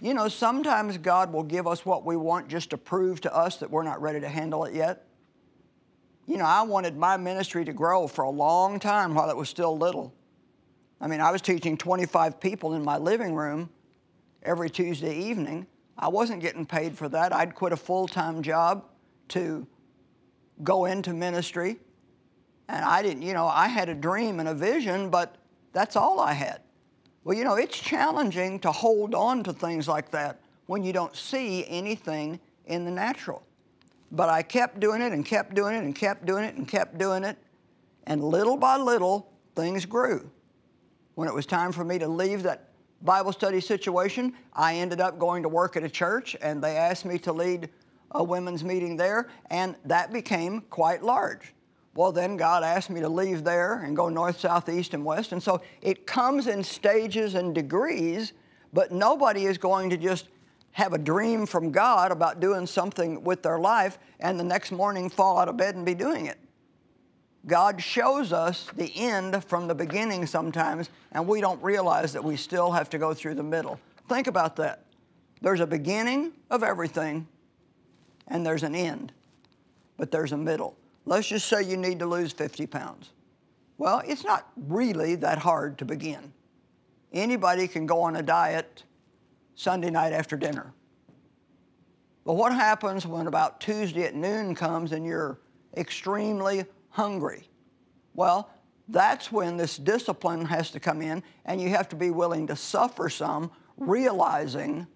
You know, sometimes God will give us what we want just to prove to us that we're not ready to handle it yet. You know, I wanted my ministry to grow for a long time while it was still little. I mean, I was teaching 25 people in my living room every Tuesday evening. I wasn't getting paid for that. I'd quit a full-time job to go into ministry. And I didn't, you know, I had a dream and a vision, but that's all I had. Well, you know, it's challenging to hold on to things like that when you don't see anything in the natural. But I kept doing it and kept doing it and kept doing it and kept doing it. And little by little, things grew. When it was time for me to leave that Bible study situation, I ended up going to work at a church, and they asked me to lead a women's meeting there, and that became quite large. Well, then God asked me to leave there and go north, south, east, and west. And so it comes in stages and degrees, but nobody is going to just have a dream from God about doing something with their life and the next morning fall out of bed and be doing it. God shows us the end from the beginning sometimes, and we don't realize that we still have to go through the middle. Think about that. There's a beginning of everything, and there's an end, but there's a middle. Let's just say you need to lose 50 pounds. Well, it's not really that hard to begin. Anybody can go on a diet Sunday night after dinner. But what happens when about Tuesday at noon comes and you're extremely hungry? Well, that's when this discipline has to come in, and you have to be willing to suffer some, realizing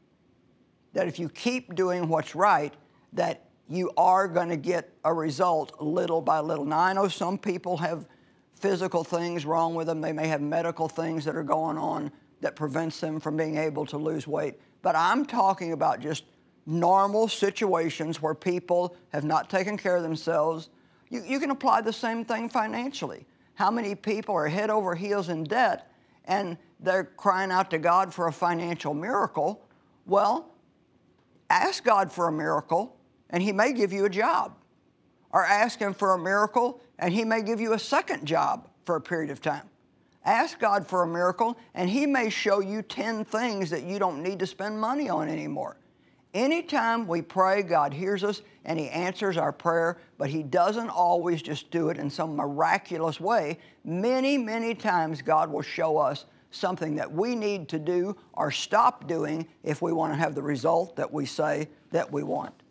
that if you keep doing what's right, that you are going to get a result little by little. Now, I know some people have physical things wrong with them. They may have medical things that are going on that prevents them from being able to lose weight. But I'm talking about just normal situations where people have not taken care of themselves. You can apply the same thing financially. How many people are head over heels in debt and they're crying out to God for a financial miracle? Well, ask God for a miracle, and He may give you a job. Or ask Him for a miracle, and He may give you a second job for a period of time. Ask God for a miracle, and He may show you 10 things that you don't need to spend money on anymore. Anytime we pray, God hears us, and He answers our prayer, but He doesn't always just do it in some miraculous way. Many, many times God will show us something that we need to do or stop doing if we want to have the result that we say that we want.